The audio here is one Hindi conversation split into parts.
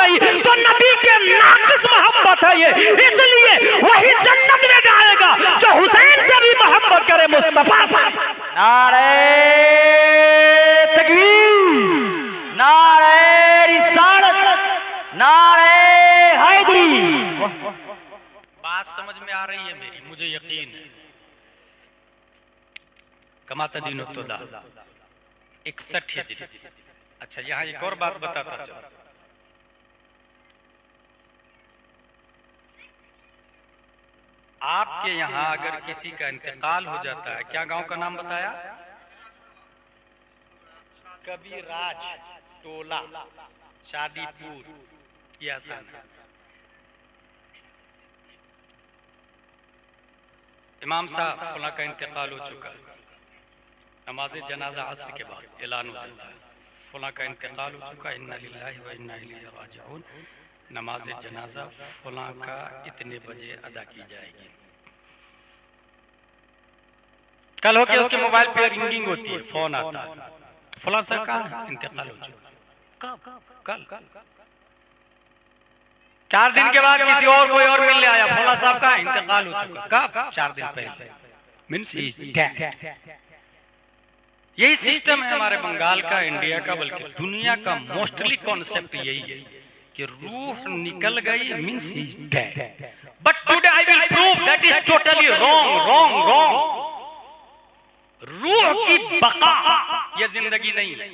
गई तो नबी के नाक़िस मोहब्बत है ये, इसलिए वही जन्नत में जाएगा जो हुसैन से भी मोहब्बत करे मुस्तफा से। नारे तकबीर, नारे रिसालत, नारे हैदरी। बात समझ में आ रही है मेरी, मुझे यकीन है। कमाता दीन उतदा 61 हिजरी। अच्छा, यहाँ एक और बात बताता चलो। आपके यहाँ अगर किसी का इंतकाल हो जाता है, क्या गांव का नाम बताया? कबीराज टोला, शादीपुर, ये आसान है। इमाम साहब फला का इंतकाल हो चुका है, नमाज जनाजा असर के बाद ऐलान हो जाता है, फला का इंतकाल हो चुका है, इन्ना लिल्लाहि व इन्ना इलैहि राजिऊन, नमाज जनाजा फला का इतने बजे अदा की जाएगी। कल हो के उसके मोबाइल पे रिंगिंग होती है, फोन आता है, फला सर का इंतकाल हो चुका। कब? कल। 4 दिन के बाद किसी और कोई और मिलने आया, फला साहब का इंतकाल हो चुका। कब? 4 दिन पहले। Means he is dead. यही सिस्टम है हमारे बंगाल का, इंडिया का, बल्कि दुनिया का मोस्टली कॉन्सेप्ट यही है कि रूह निकल गई means he is dead. But today I will prove that is totally wrong, wrong, wrong. रूह की बका ये जिंदगी नहीं है,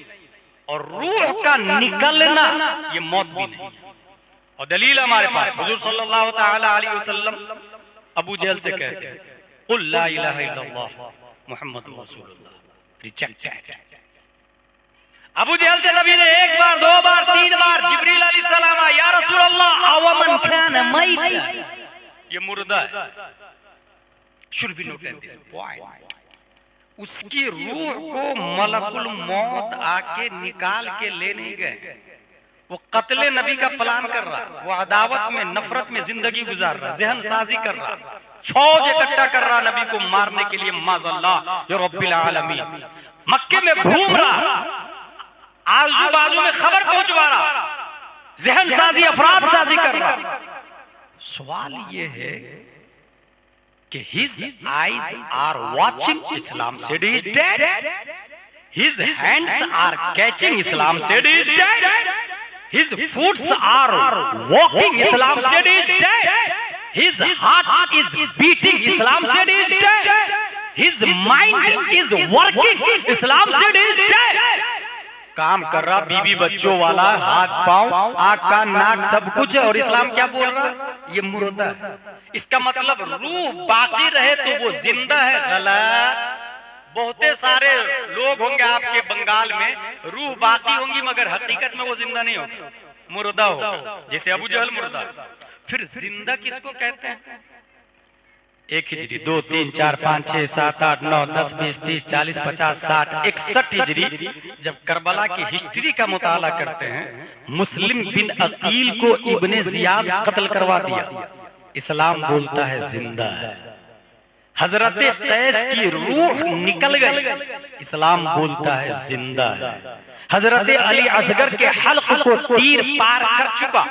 और रूह का निकलना ये मौत भी नहीं है। और दलील हमारे पास, हुजूर सल्लल्लाहु तआला अलैहि वसल्लम अबू जहल से कहते हैं, कुल ला इलाहा इल्लल्लाह मुहम्मदुर रसूलुल्लाह, रिजेक्टेड। अबू जहल से नबी ने 1 बार, 2 बार, 3 बार जिब्रील अलैहिस्सलाम आया, या रसूल अल्लाह अवमन कान मैत, ये मुर्दा है। Should be noted this point. उसकी रूह को मलकुल मौत आके निकाल के ले नहीं गए। वो कत्ले नबी का प्लान कर रहा, वो अदावत में, नफरत में जिंदगी गुजार रहा, जहन साजी कर रहा, फौज इकट्ठा कर रहा नबी को मारने के लिए। माज़अल्लाह या रब्बिल आलमीन। मक्के में घूम रहा, आजू बाजू में खबर पहुंचवा रहा, जहन साजी, अफराद साजी कर रहा। सवाल ये है कि his eyes are watching, Islam said he is dead. His hands are catching, Islam said he is dead. His feet are walking, Islam said he is dead. His heart is beating, Islam said he is dead. His mind is working, Islam said he is dead. काम कर रहा, बीबी बच्चों वाला, हाथ पांव, आंख कान नाक सब कुछ है, और इस्लाम क्या बोल रहा है? ये मुर्दा है। इसका मतलब रूह बाकी रहे तो वो जिंदा है। गलत। बहुते सारे लोग होंगे आपके बंगाल में, रूह बाकी होंगी मगर हकीकत में वो जिंदा नहीं होगा, मुर्दा होगा, जैसे अबू जहल मुर्दा। फिर जिंदा किसको कहते हैं? 1 हिजरी, 2, 3, 4, 5, 6, 7, 8, 9, 10, 20, 30, 40, 50, 60, 61 हिजरी जब करबला की हिस्ट्री का मुताला करते हैं, मुस्लिम बिन अकील को इब्ने जियाद कत्ल करवा दिया। इस्लाम बोलता है जिंदा है। हजरत कैस की रूह निकल गई, इस्लाम बोलता है जिंदा है। हजरत अली असगर के हल्क को तीर पार कर चुका,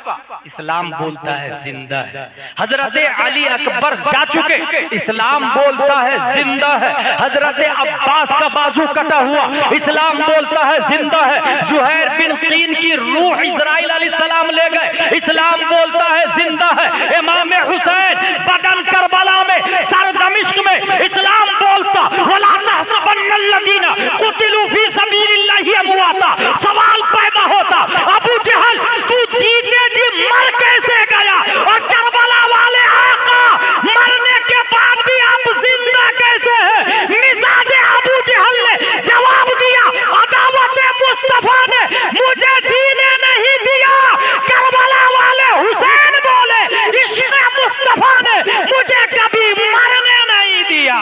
इस्लाम बोलता है जिंदा है। हजरत अली अकबर जा चुके, इस्लाम बोलता है जिंदा है। हजरत अब्बास का बाजू कटा हुआ, इस्लाम बोलता है जिंदा है। जुहैर बिन कीन की रूह इस्राइल अलैहिस्सलाम ले गए, इस्लाम बोलता है जिंदा है। इमाम हुसैन बदन करबला में, सर दमिश्क में, इस्लाम बोलता वला तहसबन्नल्लज़ीना कुतिलू फी सबीलिल्लाहि अमवाता। सवाल पैदा होता, अबू जहल तू जीते जी मर कैसे गया, और करबला वाले आका मरने के बाद भी आप जिंदा कैसे हैं? मिजाज अबू जहल ने जवाब दिया, अदावत मुस्तफा ने मुझे जीने नहीं दिया। करबला वाले हुसैन बोले, इश्क़ मुस्तफा ने मुझे कभी मरने नहीं दिया।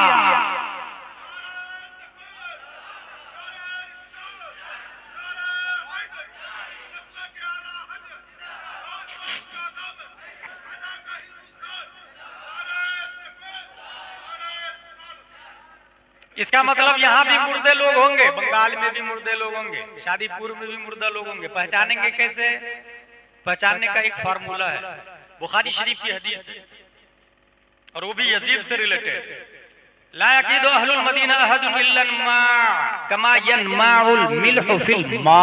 इसका मतलब यहाँ भी मुर्दे लोग होंगे, बंगाल में भी मुर्दे लोग होंगे, शादीपुर में भी मुर्दा लोग होंगे। पहचानेंगे कैसे? पहचानने का एक फार्मूला है, बुखारी शरीफ की हदीस है और वो भी यजीद से रिलेटेड। ला यकीदु अहलुल मदीना अहदुन इल्ला मा कमा यनमाउल मिल्हु फिल मा,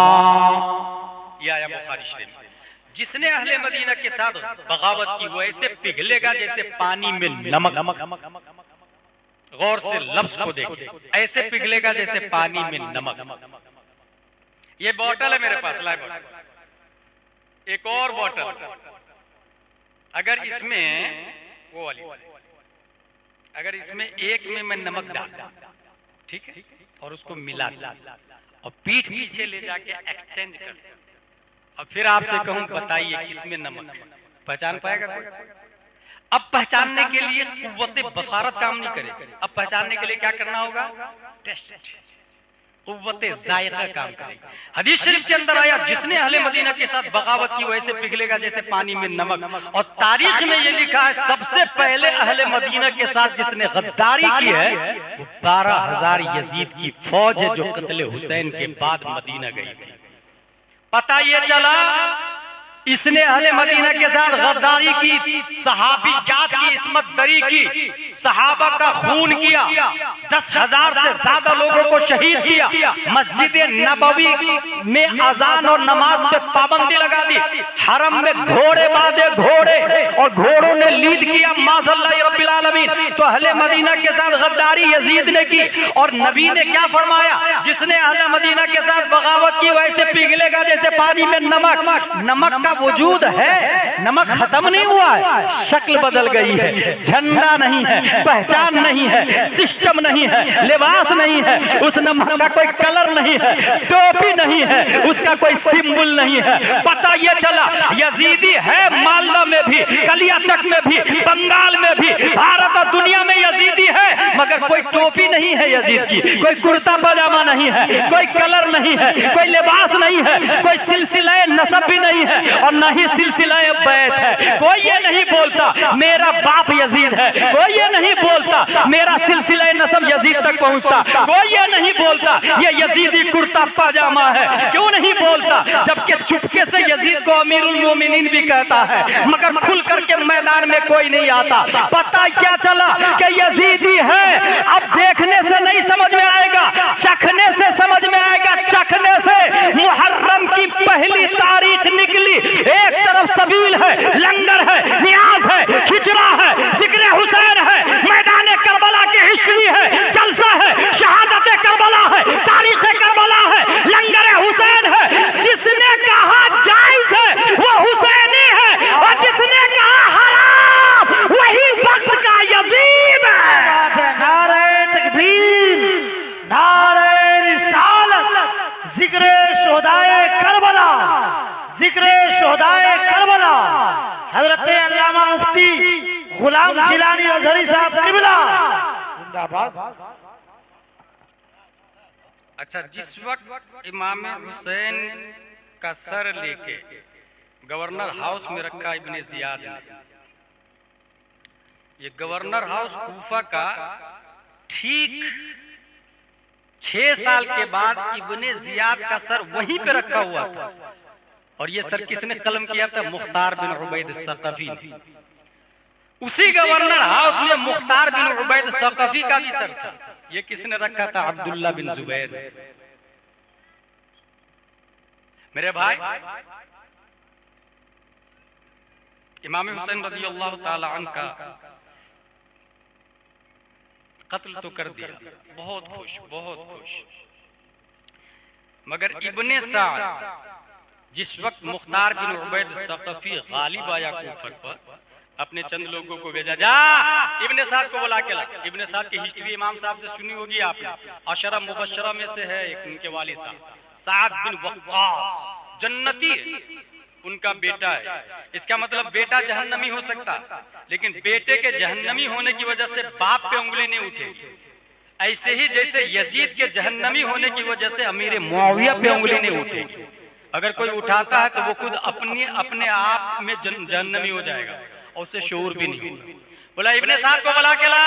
ये आया बुखारी शरीफ में। जिसने अहले मदीना के साथ बगावत की वो ऐसे पिघलेगा जैसे पानी में नमक। गौर से लफ्ज को देखिए, ऐसे पिघलेगा जैसे पानी में नमक। ये बोतल है मेरे पास, लाइव बोतल। एक और बोतल, अगर इसमें वो वाली, अगर इसमें एक में मैं नमक डाल, ठीक है, और उसको मिला और पीठ पीछे ले जाके एक्सचेंज कर, और फिर आपसे कहूं बताइए किसमें नमक है, पहचान पाएगा कोई? अब पहचानने के लिए कुव्वते बसारत काम नहीं करेगी। अब पहचानने के लिए क्या करना होगा? टेस्ट, कुव्वते जायका काम करेगी। हदीस शरीफ के अंदर आया, जिसने अहले मदीना के साथ बगावत की वैसे पिघलेगा जैसे पानी में नमक। और तारीख में ये लिखा है, सबसे पहले अहले मदीना के साथ जिसने गद्दारी की है वो 12,000 यजीद की फौज है जो कत्ले हुसैन के बाद मदीना गई थी। पता ये चला इसने अहले मदीना के साथ गद्दारी की, सहाबी जात की इस्मत दरी की, सहाबा का खून किया, 10,000 से ज्यादा लोगों को शहीद किया, मस्जिद नबवी में अजान और नमाज पे पाबंदी लगा दी, हरम में घोड़े बांधे घोड़े और घोड़ों ने लीद किया माज़ल्लाह रब्बिल आलमीन। तो अहले मदीना के साथ गद्दारी यजीद ने की और नबी ने क्या फरमाया, जिसने अहले मदीना के साथ बगावत की वैसे पिघलेगा जैसे पानी में नमक। नमक का वजूद है, नमक खत्म नहीं हुआ है, शक्ल बदल गई है, झंडा नहीं है, पहचान नहीं है, सिस्टम नहीं है, लिबास नहीं है, उस नमक का कोई कलर नहीं है, टोपी नहीं है, उसका कोई सिंबल नहीं है। पता ये चला यजीदी है मालदा में भी, कलियाचक में भी, बंगाल में भी, भारत और दुनिया में यजीदी है, मगर कोई टोपी नहीं है यजीद की, कोई कुर्ता पजामा नहीं है, कोई कलर नहीं है, कोई लिबास नहीं है, कोई सिलसिला नसब भी नहीं है और न ही सिलसिला बैत है। कोई ये नहीं बोलता मेरा बाप यजीद है, कोई ये नहीं बोलता मेरा सिलसिला नसब यजीद तक पहुंचता, कोई ये नहीं बोलता ये यजीदी कुर्ता पजामा है। क्यों नहीं बोलता? जबकि चुपके से यजीद को अमीरुल मोमिनीन भी कहता है, मगर खुल करके मैदान में कोई नहीं आता। पता क्या चला कि यजीदी है। अब देखने से नहीं समझ में आएगा, चखने से समझ में आएगा। चखने से मुहर्रम की पहली तारीख निकली, एक तरफ सबील है, लंगर है, नियाज है, खिचड़ा है, जिक्र हुसैन है, मैदान करबला की हिस्ट्री है, जलसा है, शहादत करबला है, तारीख करबला है, लंगर हुसैन है। जिसने कहा जायज है वो हुसैनी है और जिसने कहा हराम वही वक्त का यजीद है। नारे तकबीर, नारे रिसालत, जिक्र शुहदाए करबला, जिक्र शुहदाए करबला, हजरत अल्लामा मुफ्ती गुलाम जिलानी अजहरी साहब किबला जिंदाबाद। अच्छा, जिस वक्त इमाम हुसैन का सर लेके गवर्नर हाउस में रखा इब्ने जियाद ने, ये गवर्नर हाउस कूफा का ठीक 6 साल के बाद इब्ने जियाद का सर वहीं पे रखा हुआ था। और ये सर किसने कलम किया था? मुख्तार बिन उबैद सकफी ने। उसी गवर्नर हाउस में मुख्तार बिन उबैद सकफी का भी सर था। ये किसने रखा था? अब्दुल्ला बिन जुबैर। मेरे भाई, इमाम हुसैन रज़ियल्लाहु ताला अन्हु का कत्ल तो कर दिया, बहुत खुश, बहुत खुश। मगर इब्ने साद जिस वक्त मुख्तार बिन उबैद सकफी गालिब आया कूफर पर, अपने चंद लोगों को भेजा, जा इब्ने साद को बुला के ला। इब्ने साद की हिस्ट्री इमाम साहब से सुनी होगी आपने, अशरा मुबशरा में से है एक उनके वालिद साहब, साद बिन वक्कास, जन्नती है, उनका बेटा है। इसका मतलब बेटा जहन्नमी हो सकता, लेकिन बेटे के जहन्नमी होने की वजह से बाप पे उंगली नहीं उठेगी। ऐसे ही जैसे यजीद के जहन्नमी होने की वजह से अमीर मुआविया पे उंगली नहीं उठेगी। अगर कोई उठाता है तो वो खुद अपने आप में जहन्नमी हो जाएगा और उससे शऊर भी नहीं होगा। बोला इब्ने साद को बुला के ला।